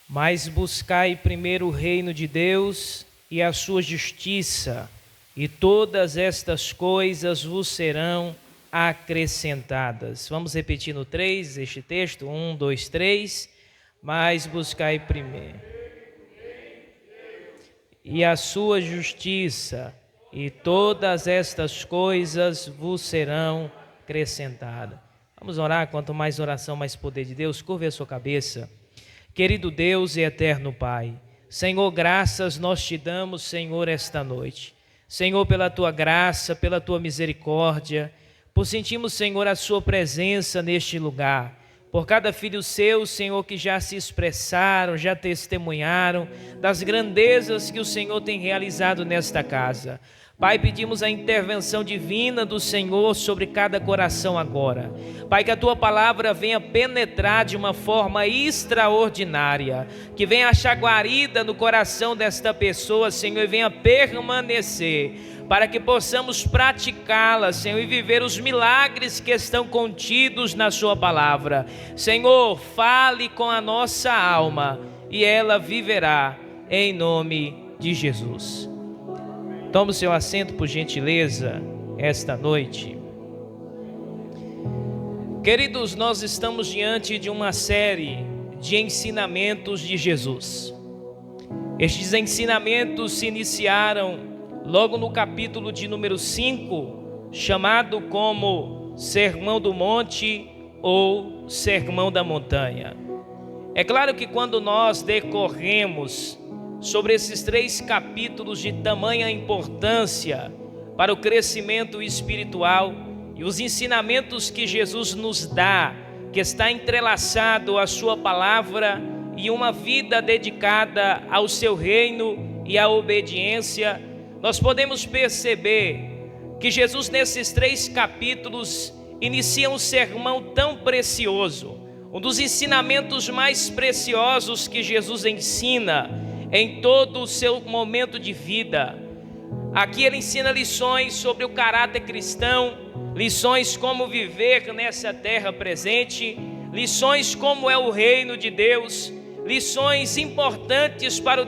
Mas buscai primeiro o reino de Deus e a sua justiça, e todas estas coisas vos serão acrescentadas. Vamos repetir no 3 este texto? 1, 2, 3. Mas buscai primeiro e a sua justiça, e todas estas coisas vos serão acrescentadas. Vamos orar. Quanto mais oração, mais poder de Deus. Curva a sua cabeça. Querido Deus e eterno Pai, Senhor, graças nós te damos, Senhor, esta noite. Senhor, pela tua graça, pela tua misericórdia, por sentirmos, Senhor, a sua presença neste lugar. Por cada filho seu, Senhor, que já se expressaram, já testemunharam das grandezas que o Senhor tem realizado nesta casa. Pai, pedimos a intervenção divina do Senhor sobre cada coração agora. Pai, que a Tua palavra venha penetrar de uma forma extraordinária, que venha achar guarida no coração desta pessoa, Senhor, e venha permanecer, para que possamos praticá-la, Senhor, e viver os milagres que estão contidos na Sua palavra. Senhor, fale com a nossa alma e ela viverá, em nome de Jesus. Tome o seu assento, por gentileza, esta noite. Queridos, nós estamos diante de uma série de ensinamentos de Jesus. Estes ensinamentos se iniciaram logo no capítulo de número 5, chamado como Sermão do Monte ou Sermão da Montanha. É claro que quando nós decorremos sobre esses 3 capítulos de tamanha importância para o crescimento espiritual e os ensinamentos que Jesus nos dá, que está entrelaçado à sua palavra e uma vida dedicada ao seu reino e à obediência, nós podemos perceber que Jesus nesses 3 capítulos inicia um sermão tão precioso, um dos ensinamentos mais preciosos que Jesus ensina em todo o seu momento de vida. Aqui ele ensina lições sobre o caráter cristão, lições como viver nessa terra presente, lições como é o reino de Deus, lições importantes para o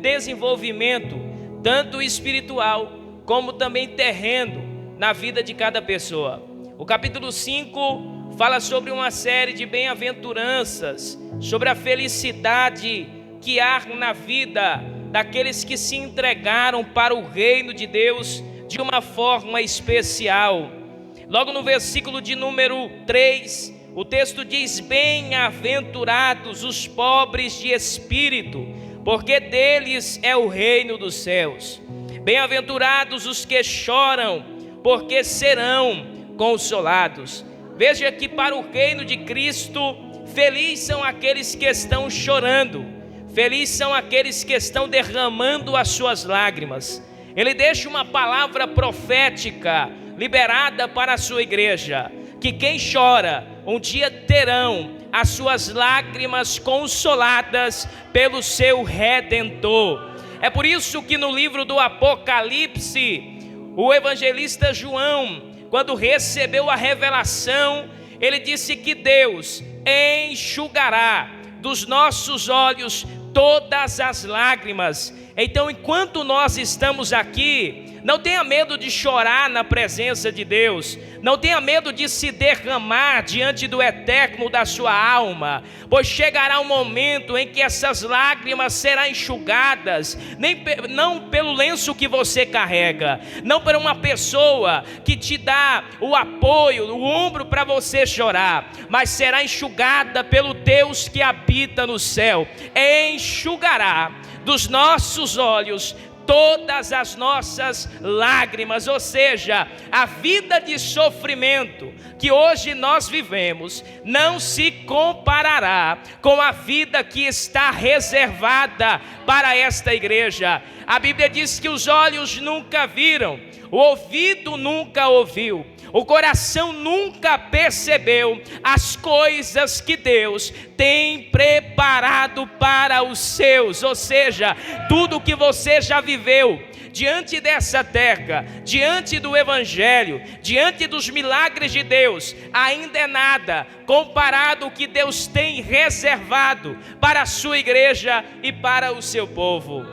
desenvolvimento, tanto espiritual como também terreno, na vida de cada pessoa. O capítulo 5 fala sobre uma série de bem-aventuranças, sobre a felicidade que há na vida daqueles que se entregaram para o reino de Deus de uma forma especial. Logo no versículo de número 3, o texto diz: bem-aventurados os pobres de espírito, porque deles é o reino dos céus. Bem-aventurados os que choram, porque serão consolados. Veja que para o reino de Cristo, felizes são aqueles que estão chorando. Felizes são aqueles que estão derramando as suas lágrimas. Ele deixa uma palavra profética liberada para a sua igreja, que quem chora um dia terão as suas lágrimas consoladas pelo seu Redentor. É por isso que no livro do Apocalipse, o evangelista João, quando recebeu a revelação, ele disse que Deus enxugará dos nossos olhos todas as lágrimas. Então, enquanto nós estamos aqui, não tenha medo de chorar na presença de Deus, não tenha medo de se derramar diante do eterno da sua alma, pois chegará um momento em que essas lágrimas serão enxugadas, não pelo lenço que você carrega, não por uma pessoa que te dá o apoio, o ombro para você chorar, mas será enxugada pelo Deus que habita no céu. Enxugará dos nossos olhos todas as nossas lágrimas, ou seja, a vida de sofrimento que hoje nós vivemos não se comparará com a vida que está reservada para esta igreja. A Bíblia diz que os olhos nunca viram, o ouvido nunca ouviu, o coração nunca percebeu as coisas que Deus tem preparado para os seus. Ou seja, tudo que você já viveu viveu diante dessa terra, diante do Evangelho, diante dos milagres de Deus, ainda é nada comparado ao que Deus tem reservado para a sua igreja e para o seu povo.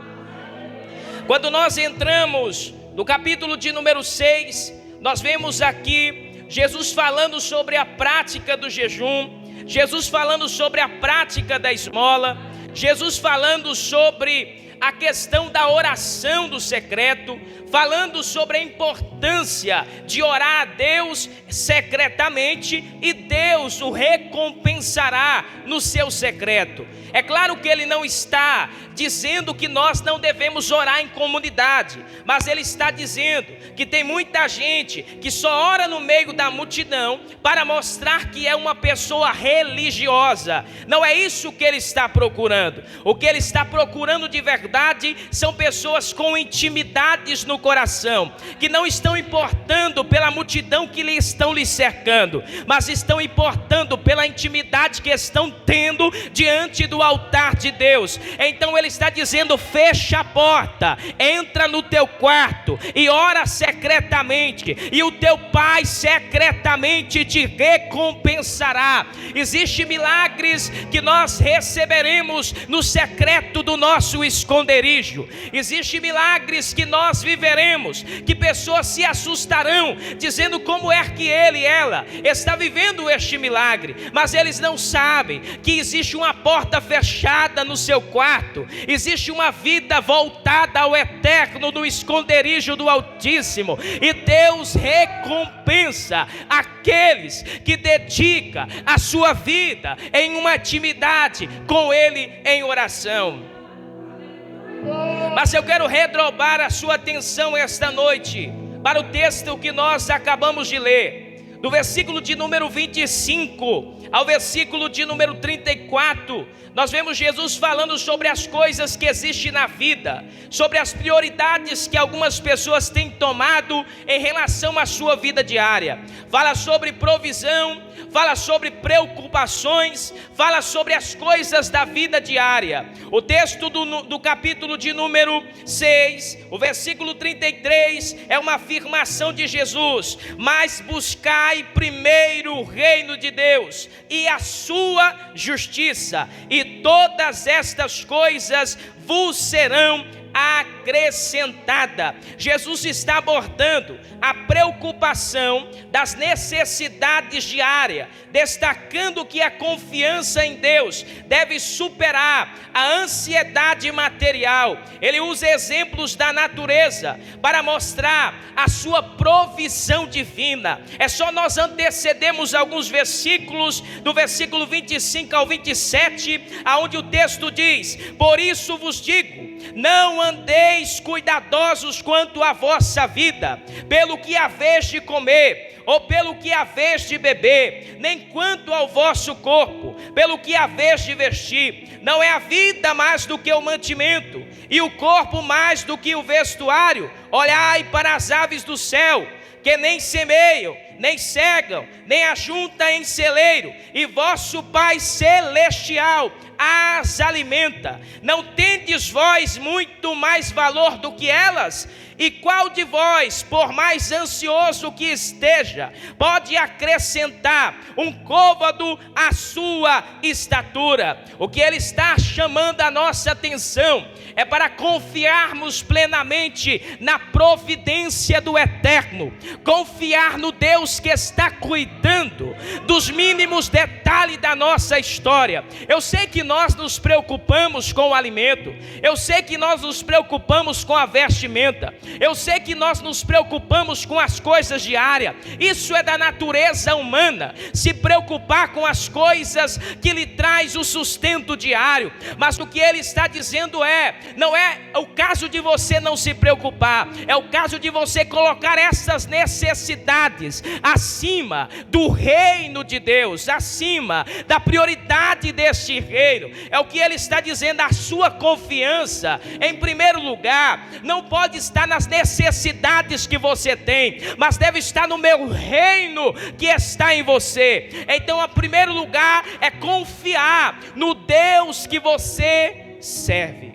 Quando nós entramos no capítulo de número 6, nós vemos aqui Jesus falando sobre a prática do jejum, Jesus falando sobre a prática da esmola, Jesus falando sobre a questão da oração do secreto, falando sobre a importância de orar a Deus secretamente e Deus o recompensará no seu secreto. É claro que ele não está dizendo que nós não devemos orar em comunidade, mas ele está dizendo que tem muita gente que só ora no meio da multidão para mostrar que é uma pessoa religiosa. Não é isso que ele está procurando. O que ele está procurando de verdade são pessoas com intimidades no coração, que não estão importando pela multidão que estão lhe cercando, mas estão importando pela intimidade que estão tendo diante do altar de Deus. Então ele está dizendo: fecha a porta, entra no teu quarto e ora secretamente, e o teu pai secretamente te recompensará. Existem milagres que nós receberemos no secreto do nosso esconderijo. Existem milagres que nós viveremos, que pessoas se assustarão, dizendo como é que ele e ela está vivendo este milagre, mas eles não sabem que existe uma porta fechada no seu quarto, existe uma vida voltada ao eterno no esconderijo do Altíssimo, e Deus recompensa aqueles que dedicam a sua vida em uma intimidade com Ele em oração. Mas eu quero redobrar a sua atenção esta noite para o texto que nós acabamos de ler, do versículo de número 25 ao versículo de número 34, nós vemos Jesus falando sobre as coisas que existem na vida, sobre as prioridades que algumas pessoas têm tomado em relação à sua vida diária. Fala sobre provisão, fala sobre preocupações, fala sobre as coisas da vida diária. O texto do capítulo de número 6, o versículo 33, é uma afirmação de Jesus: mas buscai primeiro o reino de Deus e a sua justiça, e todas estas coisas vos serão acrescentada. Jesus está abordando a preocupação das necessidades diárias, destacando que a confiança em Deus deve superar a ansiedade material. Ele usa exemplos da natureza para mostrar a sua provisão divina. É só nós antecedermos alguns versículos, do versículo 25 ao 27, aonde o texto diz: por isso vos digo, não andeis cuidadosos quanto à vossa vida, pelo que haveis de comer, ou pelo que haveis de beber, nem quanto ao vosso corpo, pelo que haveis de vestir. Não é a vida mais do que o mantimento, e o corpo mais do que o vestuário? Olhai para as aves do céu, que nem semeiam, nem cegam, nem ajuntam em celeiro, e vosso Pai Celestial as alimenta. Não tendes vós muito mais valor do que elas? E qual de vós, por mais ansioso que esteja, pode acrescentar um côvado à sua estatura? O que ele está chamando a nossa atenção é para confiarmos plenamente na providência do eterno, confiar no Deus que está cuidando dos mínimos detalhes da nossa história. Eu sei que nós nos preocupamos com o alimento, eu sei que nós nos preocupamos com a vestimenta, eu sei que nós nos preocupamos com as coisas diárias. Isso é da natureza humana, se preocupar com as coisas que lhe traz o sustento diário. Mas o que ele está dizendo não é o caso de você não se preocupar, é o caso de você colocar essas necessidades acima do reino de Deus, acima da prioridade deste reino. É o que ele está dizendo: a sua confiança, em primeiro lugar, não pode estar nas necessidades que você tem, mas deve estar no meu reino que está em você. Então, em primeiro lugar, é confiar no Deus que você serve.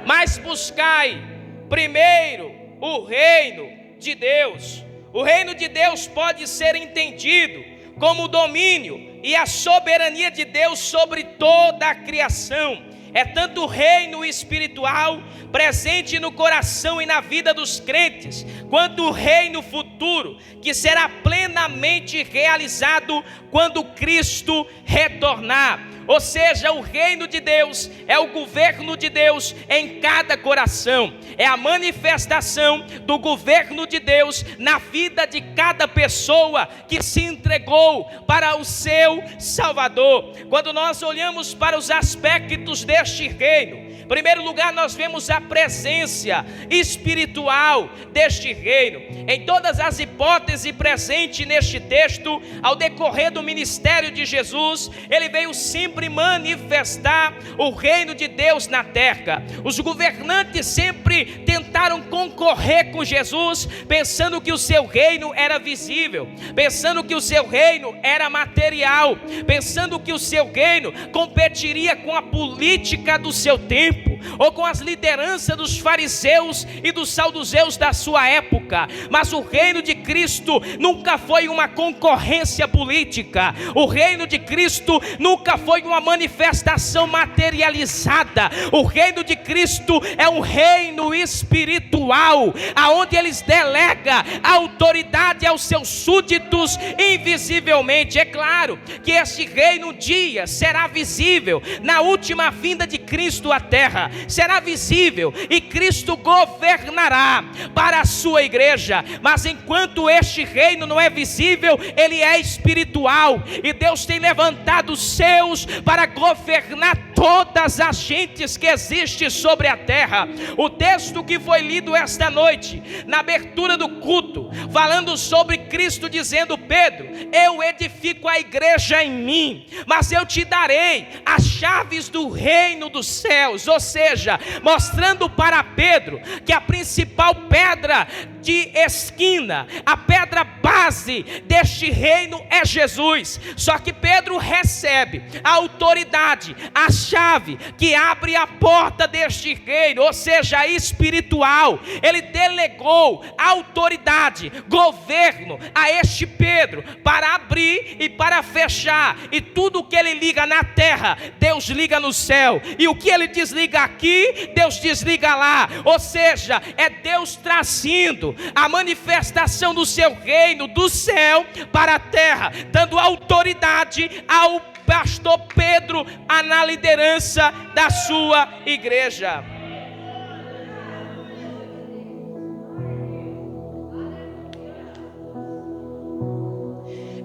Mas buscai primeiro o reino de Deus. O reino de Deus pode ser entendido como o domínio e a soberania de Deus sobre toda a criação. É tanto o reino espiritual presente no coração e na vida dos crentes, quanto o reino futuro, que será plenamente realizado quando Cristo retornar. Ou seja, o reino de Deus é o governo de Deus em cada coração. É a manifestação do governo de Deus na vida de cada pessoa que se entregou para o seu Salvador. Quando nós olhamos para os aspectos deste reino, em primeiro lugar, nós vemos a presença espiritual deste reino. Em todas as hipóteses presentes neste texto, ao decorrer do ministério de Jesus, ele veio sempre manifestar o reino de Deus na terra. Os governantes sempre tentaram concorrer com Jesus, pensando que o seu reino era visível, pensando que o seu reino era material, pensando que o seu reino competiria com a política do seu tempo, ou com as lideranças dos fariseus e dos saduceus da sua época. Mas o reino de Cristo nunca foi uma concorrência política. O reino de Cristo nunca foi uma manifestação materializada. O reino de Cristo é um reino espiritual, aonde eles delegam a autoridade aos seus súditos invisivelmente. É claro que este reino um dia será visível na última vinda de Cristo à terra. Será visível e Cristo governará para a sua igreja. Mas enquanto este reino não é visível, ele é espiritual, e Deus tem levantado os seus para governar todas as gentes que existem sobre a terra. O texto que foi lido esta noite, na abertura do culto, falando sobre Cristo, dizendo: Pedro, eu edifico a igreja em mim, mas eu te darei as chaves do reino dos céus. Ou seja, mostrando para Pedro que a principal pedra de esquina, a pedra base deste reino é Jesus. Só que Pedro recebe a autoridade, a chave que abre a porta deste reino, ou seja, espiritual. Ele delegou autoridade, governo a este Pedro para abrir e para fechar, e tudo que ele liga na terra, Deus liga no céu, e o que ele desliga aqui, Deus desliga lá. Ou seja, é Deus trazendo a manifestação do seu reino do céu para a terra, dando autoridade ao pastor Pedro na liderança da sua igreja.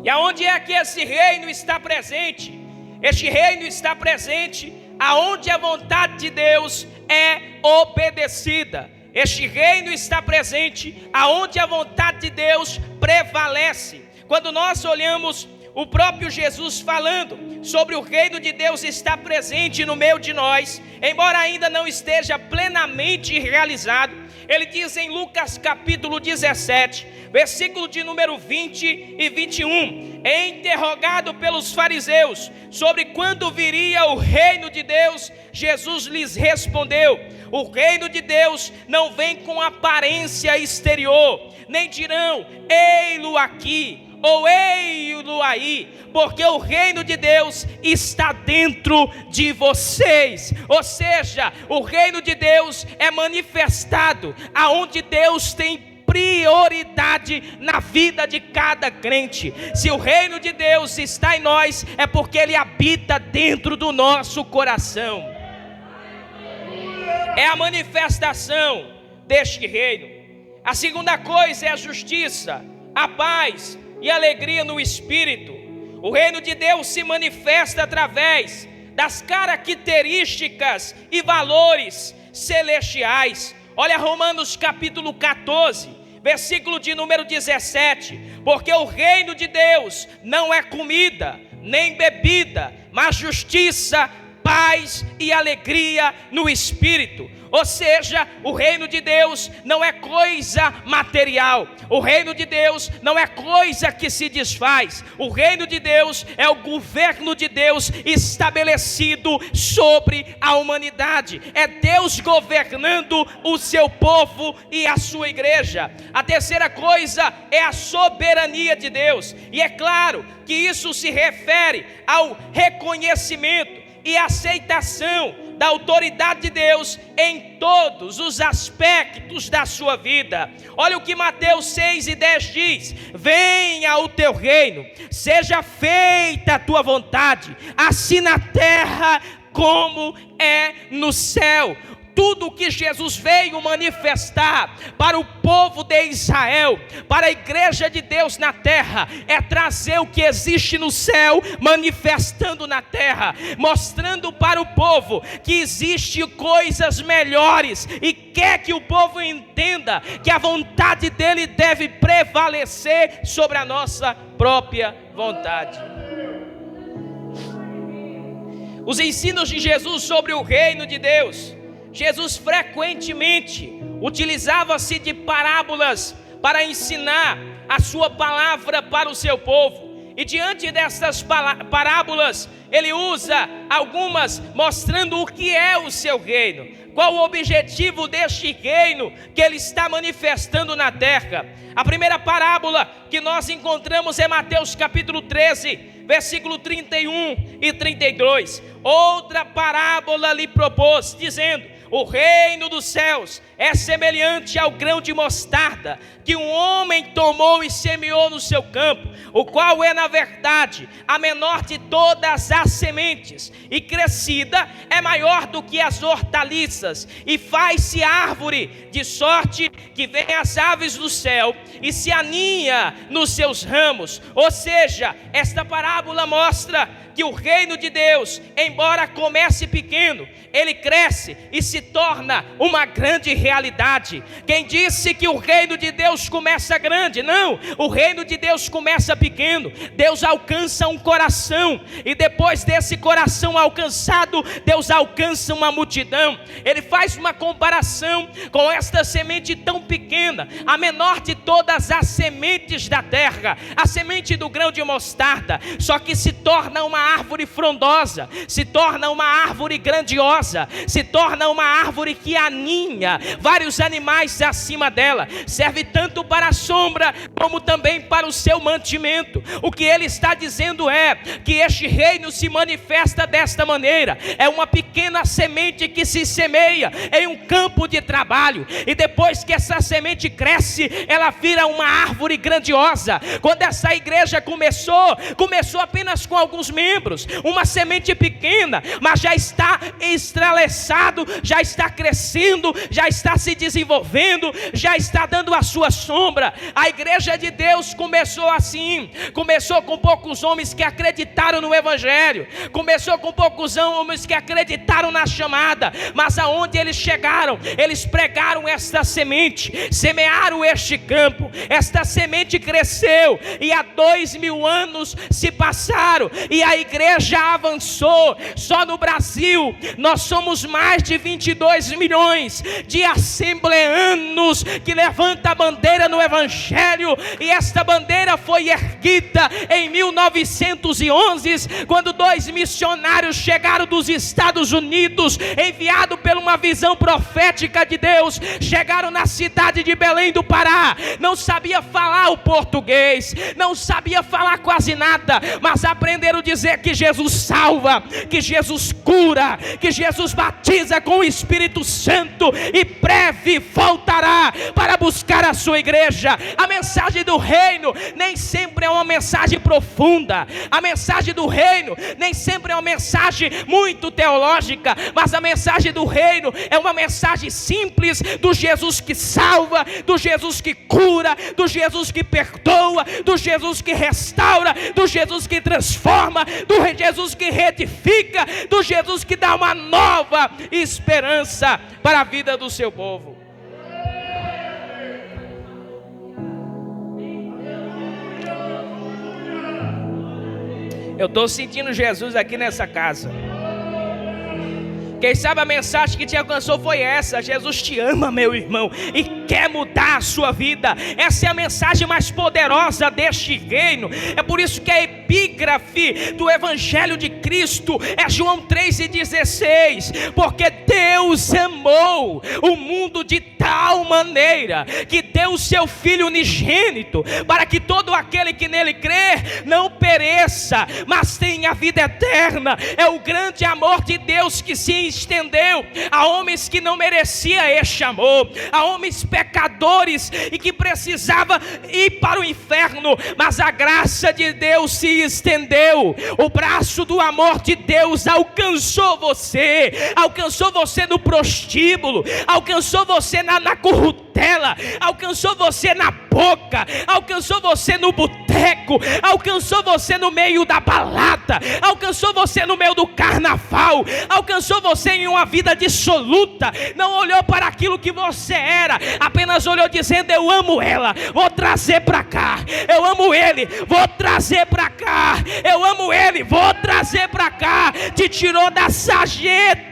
E aonde é que esse reino está presente? Este reino está presente aonde a vontade de Deus é obedecida. Este reino está presente aonde a vontade de Deus prevalece. Quando nós olhamos o próprio Jesus falando sobre o reino de Deus está presente no meio de nós, embora ainda não esteja plenamente realizado, ele diz em Lucas capítulo 17, versículo de número 20 e 21, é interrogado pelos fariseus sobre quando viria o reino de Deus, Jesus lhes respondeu: o reino de Deus não vem com aparência exterior, nem dirão, ei-lo aqui, ou ei-lo aí, porque o reino de Deus está dentro de vocês. Ou seja, o reino de Deus é manifestado aonde Deus tem prioridade na vida de cada crente. Se o reino de Deus está em nós, é porque ele habita dentro do nosso coração. É a manifestação deste reino. A segunda coisa é a justiça, a paz e alegria no Espírito. O reino de Deus se manifesta através das características e valores celestiais. Olha Romanos capítulo 14, versículo de número 17. Porque o reino de Deus não é comida, nem bebida, mas justiça, paz e alegria no Espírito. Ou seja, o reino de Deus não é coisa material. O reino de Deus não é coisa que se desfaz. O reino de Deus é o governo de Deus estabelecido sobre a humanidade. É Deus governando o seu povo e a sua igreja. A terceira coisa é a soberania de Deus. E é claro que isso se refere ao reconhecimento e aceitação da autoridade de Deus em todos os aspectos da sua vida. Olha o que Mateus 6:10 diz: venha o teu reino, seja feita a tua vontade, assim na terra como é no céu. Tudo o que Jesus veio manifestar para o povo de Israel, para a igreja de Deus na terra, é trazer o que existe no céu, manifestando na terra, mostrando para o povo que existe coisas melhores, e quer que o povo entenda que a vontade dele deve prevalecer sobre a nossa própria vontade. Os ensinos de Jesus sobre o reino de Deus. Jesus frequentemente utilizava-se de parábolas para ensinar a sua palavra para o seu povo. E diante dessas parábolas, ele usa algumas mostrando o que é o seu reino, qual o objetivo deste reino que ele está manifestando na terra. A primeira parábola que nós encontramos é Mateus capítulo 13, versículo 31 e 32. Outra parábola lhe propôs, dizendo: o reino dos céus é semelhante ao grão de mostarda que um homem tomou e semeou no seu campo, o qual é na verdade a menor de todas as sementes, e crescida é maior do que as hortaliças, e faz-se árvore, de sorte que vem as aves do céu e se aninha nos seus ramos. Ou seja, esta parábola mostra que o reino de Deus, embora comece pequeno, ele cresce e se torna uma grande realidade. Quem disse que o reino de Deus começa grande? Não, o reino de Deus começa pequeno. Deus alcança um coração, e depois desse coração alcançado, Deus alcança uma multidão. Ele faz uma comparação com esta semente tão pequena, a menor de todas as sementes da terra, a semente do grão de mostarda, só que se torna uma árvore frondosa, se torna uma árvore grandiosa, se torna uma árvore que aninha vários animais acima dela, serve tanto para a sombra como também para o seu mantimento. O que ele está dizendo é que este reino se manifesta desta maneira: é uma pequena semente que se semeia em um campo de trabalho, e depois que essa semente cresce, ela vira uma árvore grandiosa. Quando essa igreja começou apenas com alguns membros, uma semente pequena, mas já está estraleçado, já está crescendo, já está se desenvolvendo, já está dando a sua sombra. A igreja de Deus começou assim, começou com poucos homens que acreditaram no evangelho, começou com poucos homens que acreditaram na chamada, mas aonde eles chegaram, eles pregaram esta semente, semearam este campo, esta semente cresceu, e há 2000 anos se passaram, e a igreja avançou. Só no Brasil nós somos mais de 22 milhões de assembleanos que levantam a bandeira no evangelho, e esta bandeira foi erguida em 1911, quando 2 missionários chegaram dos Estados Unidos, enviados por uma visão profética de Deus. Chegaram na cidade de Belém do Pará, não sabia falar o português, não sabia falar quase nada, mas aprenderam a dizer que Jesus salva, que Jesus cura, que Jesus batiza com o Espírito Santo, e breve voltará para buscar a sua igreja. A mensagem do reino nem sempre é uma mensagem profunda, a mensagem do reino nem sempre é uma mensagem muito teológica, mas a mensagem do reino é uma mensagem simples, do Jesus que salva, do Jesus que cura, do Jesus que perdoa, do Jesus que restaura, do Jesus que transforma, do Jesus que retifica, do Jesus que dá uma nova esperança para a vida do seu povo. Eu estou sentindo Jesus aqui nessa casa. Quem sabe a mensagem que te alcançou foi essa: Jesus te ama, meu irmão, e quer mudar a sua vida. Essa é a mensagem mais poderosa deste reino. É por isso que a epígrafe do Evangelho de Cristo é João 3,16. Porque Deus amou o mundo de tal maneira que deu o seu Filho unigênito, para que todo aquele que nele crer não pereça, mas tenha a vida eterna. É o grande amor de Deus que se estendeu a homens que não mereciam este amor, a homens pecadores e que precisavam ir para o inferno, mas a graça de Deus se estendeu. O braço do amor de Deus alcançou você no prostíbulo, alcançou você na corrutela, alcançou você na boca, alcançou você no boteco, alcançou você no meio da balada, alcançou você no meio do carnaval, alcançou você em uma vida dissoluta. Não olhou para aquilo que você era, apenas olhou dizendo: eu amo ela, vou trazer para cá. Eu amo ele, vou trazer para cá. Eu amo ele, vou trazer para cá. Te tirou da sarjeta,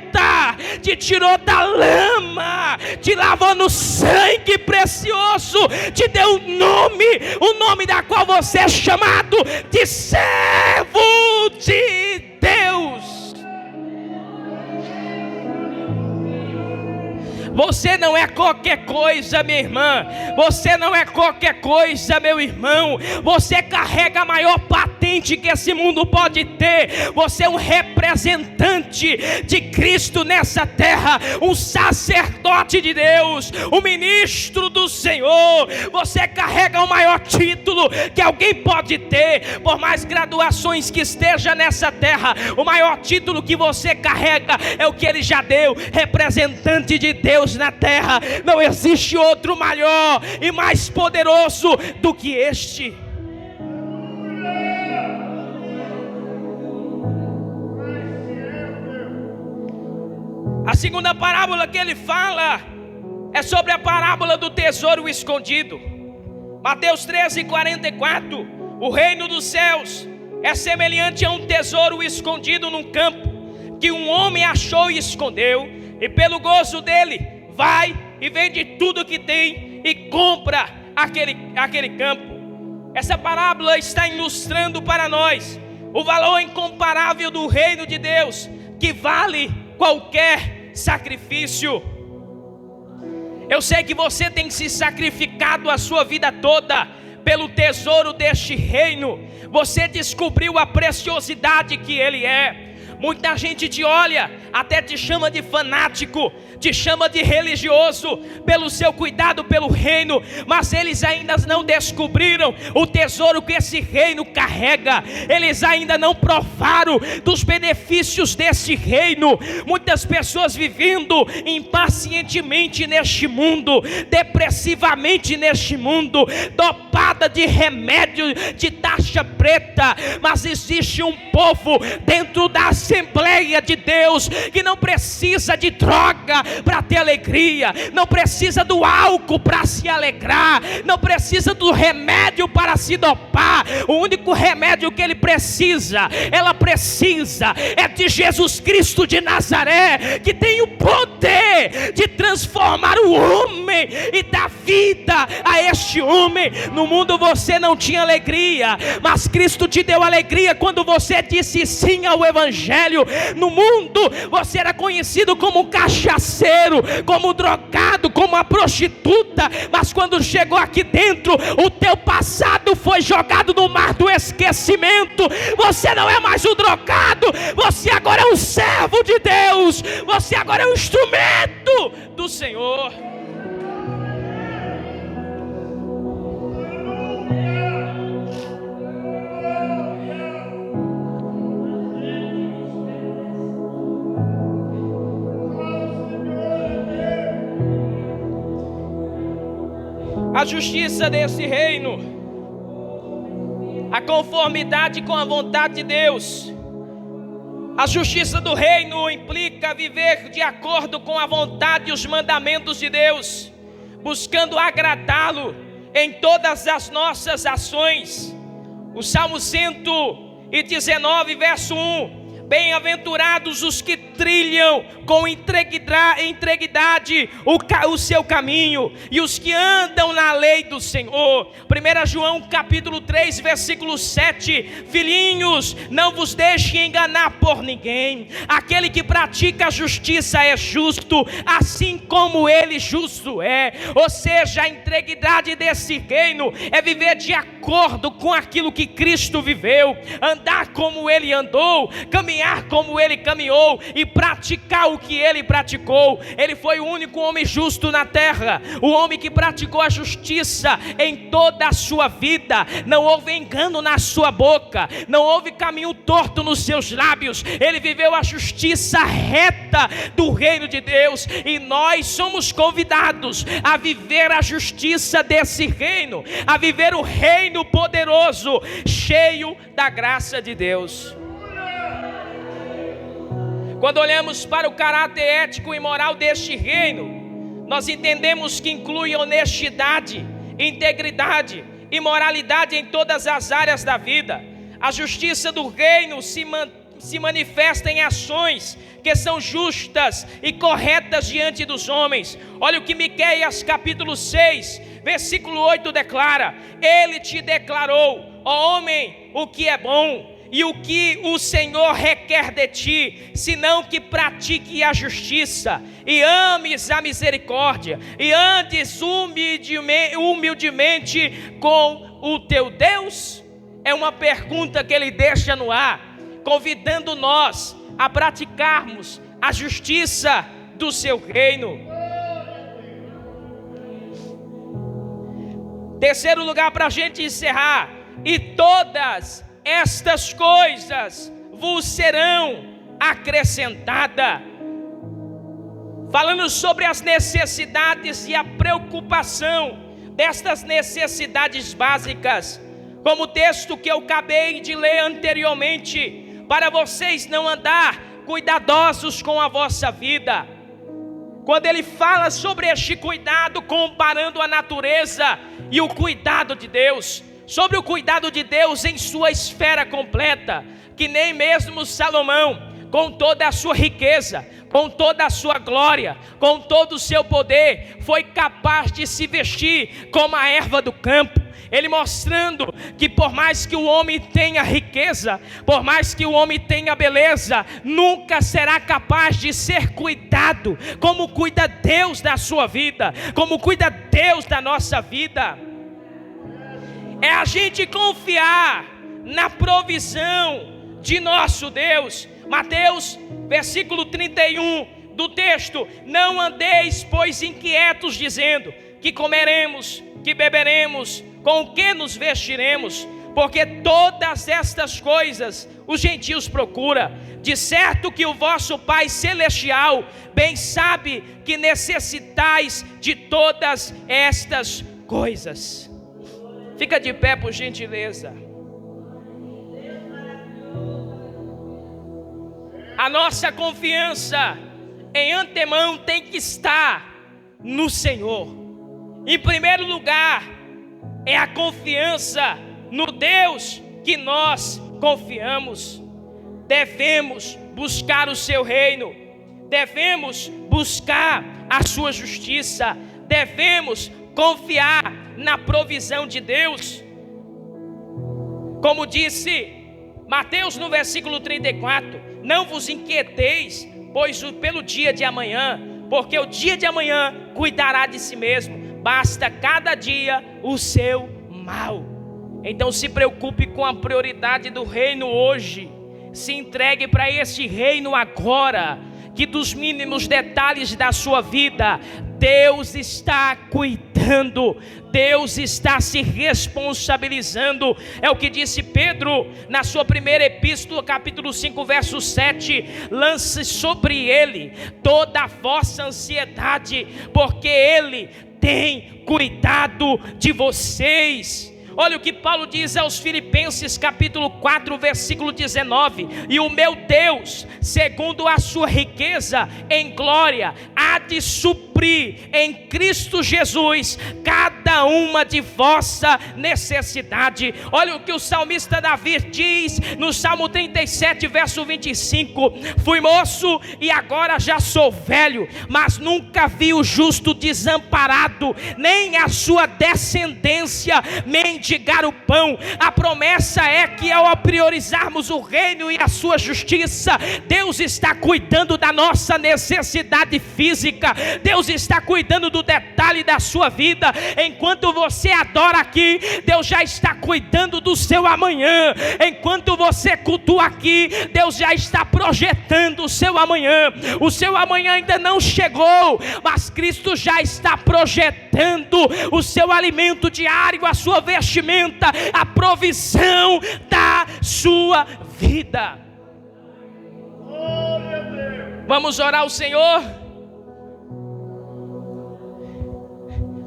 te tirou da lama, te lavou no sangue precioso, te deu o nome da qual você é chamado de servo de Deus. Você não é qualquer coisa, minha irmã. Você não é qualquer coisa, meu irmão. Você carrega a maior patente que esse mundo pode ter. Você é um representante de Cristo nessa terra, um sacerdote de Deus, um ministro do Senhor. Você carrega o maior título que alguém pode ter. Por mais graduações que esteja nessa terra, o maior título que você carrega é o que ele já deu: representante de Deus na terra. Não existe outro maior e mais poderoso do que este. A segunda parábola que ele fala é sobre a parábola do tesouro escondido. Mateus 13:44. O reino dos céus é semelhante a um tesouro escondido num campo, que um homem achou e escondeu, e pelo gozo dele vai e vende tudo que tem e compra aquele campo. Essa parábola está ilustrando para nós o valor incomparável do reino de Deus, que vale qualquer sacrifício. Eu sei que você tem se sacrificado a sua vida toda pelo tesouro deste reino. Você descobriu a preciosidade que ele é. Muita gente te olha, até te chama de fanático, te chama de religioso, pelo seu cuidado pelo reino, mas eles ainda não descobriram o tesouro que esse reino carrega. Eles ainda não provaram dos benefícios desse reino. Muitas pessoas vivendo impacientemente neste mundo, depressivamente neste mundo, dopada de remédio de taxa preta. Mas existe um povo dentro da Assembleia de Deus que não precisa de droga para ter alegria, não precisa do álcool para se alegrar, não precisa do remédio para se dopar. O único remédio que ela precisa é de Jesus Cristo de Nazaré, que tem o poder de transformar o homem e dar vida a este homem. No mundo você não tinha alegria, mas Cristo te deu alegria quando você disse sim ao Evangelho. No mundo você era conhecido como um cachaceiro, como um drogado, como uma prostituta, mas quando chegou aqui dentro, o teu passado foi jogado no mar do esquecimento. Você não é mais um drogado, você agora é um servo de Deus, você agora é um instrumento do Senhor. A justiça desse reino, a conformidade com a vontade de Deus. A justiça do reino implica viver de acordo com a vontade e os mandamentos de Deus, buscando agradá-lo em todas as nossas ações. O Salmo 119, verso 1: bem-aventurados os que trilham com integridade o seu caminho, e os que andam na lei do Senhor. 1 João capítulo 3, versículo 7: filhinhos, não vos deixem enganar por ninguém. Aquele que pratica a justiça é justo, assim como ele justo é. Ou seja, a integridade desse reino é viver de acordo com aquilo que Cristo viveu, andar como ele andou, caminhar como ele caminhou e praticar o que ele praticou. Ele foi o único homem justo na terra, o homem que praticou a justiça em toda a sua vida. Não houve engano na sua boca, não houve caminho torto nos seus lábios. Ele viveu a justiça reta do reino de Deus, e nós somos convidados a viver a justiça desse reino, a viver o reino poderoso, cheio da graça de Deus. Quando olhamos para o caráter ético e moral deste reino, nós entendemos que inclui honestidade, integridade e moralidade em todas as áreas da vida. A justiça do reino se manifesta em ações que são justas e corretas diante dos homens. Olha o que Miqueias capítulo 6, versículo 8 declara: ele te declarou, ó homem, o que é bom e o que o Senhor requer de ti, senão que pratique a justiça e ames a misericórdia e andes humildemente com o teu Deus. É uma pergunta que ele deixa no ar, convidando nós a praticarmos a justiça do seu reino. Terceiro lugar, para a gente encerrar: e todas estas coisas vos serão acrescentadas. Falando sobre as necessidades e a preocupação destas necessidades básicas, como o texto que eu acabei de ler anteriormente, para vocês não andar cuidadosos com a vossa vida. Quando ele fala sobre este cuidado, comparando a natureza e o cuidado de Deus, sobre o cuidado de Deus em sua esfera completa, que nem mesmo Salomão, com toda a sua riqueza, com toda a sua glória, com todo o seu poder, foi capaz de se vestir como a erva do campo. Ele mostrando que por mais que o homem tenha riqueza, por mais que o homem tenha beleza, nunca será capaz de ser cuidado como cuida Deus da sua vida, como cuida Deus da nossa vida. É a gente confiar na provisão de nosso Deus. Mateus, versículo 31 do texto: não andeis, pois, inquietos, dizendo: que comeremos, que beberemos, com o que nos vestiremos? Porque todas estas coisas os gentios procuram. De certo que o vosso Pai Celestial bem sabe que necessitais de todas estas coisas. Fica de pé, por gentileza. A nossa confiança em antemão tem que estar no Senhor. Em primeiro lugar, é a confiança no Deus que nós confiamos. Devemos buscar o seu reino, devemos buscar a sua justiça, devemos confiar na provisão de Deus. Como disse Mateus no versículo 34: não vos inquieteis, pois pelo dia de amanhã, porque o dia de amanhã cuidará de si mesmo. Basta cada dia o seu mal. Então se preocupe com a prioridade do reino hoje. Se entregue para esse reino agora, que dos mínimos detalhes da sua vida Deus está cuidando, Deus está se responsabilizando. É o que disse Pedro na sua primeira epístola, capítulo 5, verso 7: lance sobre ele toda a vossa ansiedade, porque ele tem cuidado de vocês. Olha o que Paulo diz aos Filipenses capítulo 4, versículo 19: e o meu Deus, segundo a sua riqueza em glória, há de suprir em Cristo Jesus cada uma de vossa necessidade. Olha o que o salmista Davi diz no Salmo 37, verso 25: fui moço e agora já sou velho, mas nunca vi o justo desamparado, nem a sua descendência mendigar o pão. A promessa é que ao priorizarmos o reino e a sua justiça, Deus está cuidando da nossa necessidade física, Deus está cuidando do detalhe da sua vida. Enquanto você adora aqui, Deus já está cuidando do seu amanhã. Enquanto você cultua aqui, Deus já está projetando o seu amanhã. O seu amanhã ainda não chegou, mas Cristo já está projetando o seu alimento diário, a sua vestimenta, a provisão da sua vida. Vamos orar ao Senhor.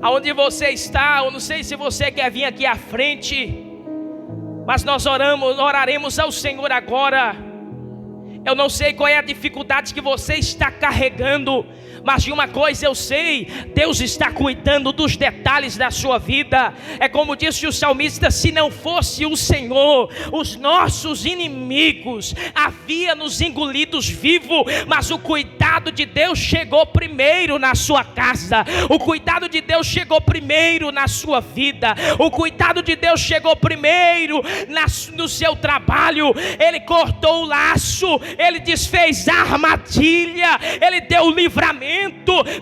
Aonde você está, eu não sei se você quer vir aqui à frente, mas nós oraremos ao Senhor agora. Eu não sei qual é a dificuldade que você está carregando, mas de uma coisa eu sei: Deus está cuidando dos detalhes da sua vida. É como disse o salmista: se não fosse o Senhor, os nossos inimigos haviam nos engolidos vivos. Mas o cuidado de Deus chegou primeiro na sua casa, o cuidado de Deus chegou primeiro na sua vida, o cuidado de Deus chegou primeiro no seu trabalho. Ele cortou o laço, Ele desfez a armadilha, Ele deu o livramento.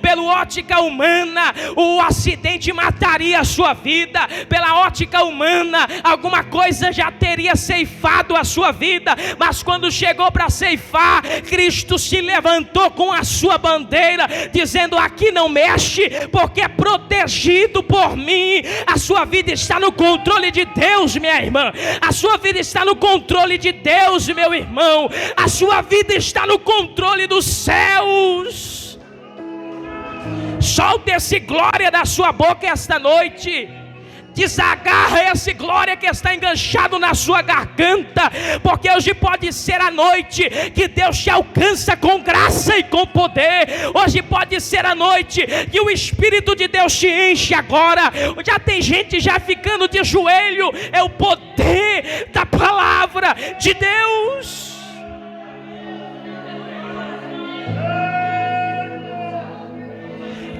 Pela ótica humana, o acidente mataria a sua vida. Pela ótica humana, alguma coisa já teria ceifado a sua vida. Mas quando chegou para ceifar, Cristo se levantou com a sua bandeira, dizendo: aqui não mexe, porque é protegido por mim. A sua vida está no controle de Deus, minha irmã. A sua vida está no controle de Deus, meu irmão. A sua vida está no controle dos céus. Solte esse glória da sua boca esta noite. Desagarra esse glória que está enganchado na sua garganta, porque hoje pode ser a noite que Deus te alcança com graça e com poder. Hoje pode ser a noite que o Espírito de Deus te enche agora. Já tem gente já ficando de joelho. É o poder da palavra de Deus.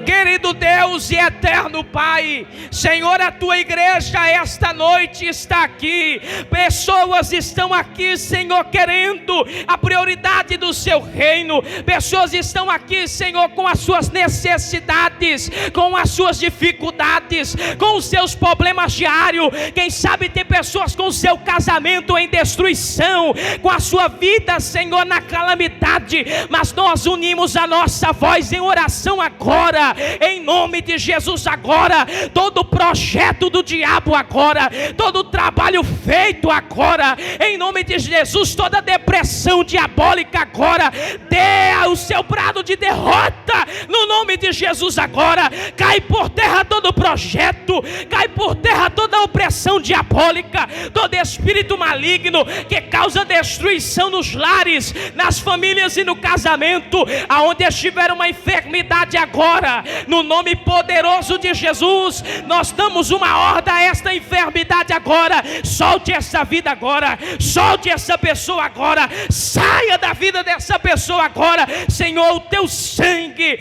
Querido Deus e eterno Pai, Senhor, a tua igreja esta noite está aqui. Pessoas estão aqui, Senhor, querendo a prioridade do seu reino. Pessoas estão aqui, Senhor, com as suas necessidades, com as suas dificuldades, com os seus problemas diários. Quem sabe tem pessoas com o seu casamento em destruição, com a sua vida, Senhor, na calamidade. Mas nós unimos a nossa voz em oração agora, em nome de Jesus agora. Todo projeto do diabo agora, todo trabalho feito agora, em nome de Jesus, toda depressão diabólica agora, dê o seu brado de derrota, no nome de Jesus agora. Cai por terra todo projeto, cai por terra toda opressão diabólica, todo espírito maligno que causa destruição nos lares, nas famílias e no casamento. Aonde estiver uma enfermidade agora, no nome poderoso de Jesus, nós damos uma ordem a esta enfermidade agora. Solte essa vida agora, solte essa pessoa agora, saia da vida dessa pessoa agora. Senhor, o teu sangue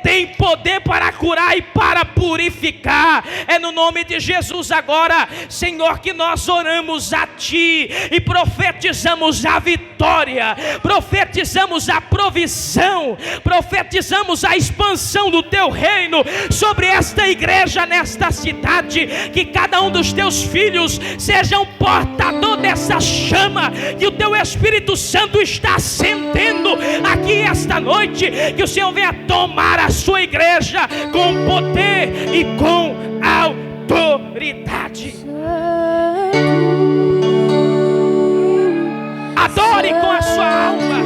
tem poder para curar e para purificar. É no nome de Jesus agora, Senhor, que nós oramos a ti e profetizamos a vitória, profetizamos a provisão, profetizamos a expansão do teu reino sobre esta igreja, nesta cidade. Que cada um dos teus filhos seja um portador dessa chama que o teu Espírito Santo está acendendo aqui esta noite. Que o Senhor venha tomar a sua igreja com poder e com autoridade. Adore com a sua alma.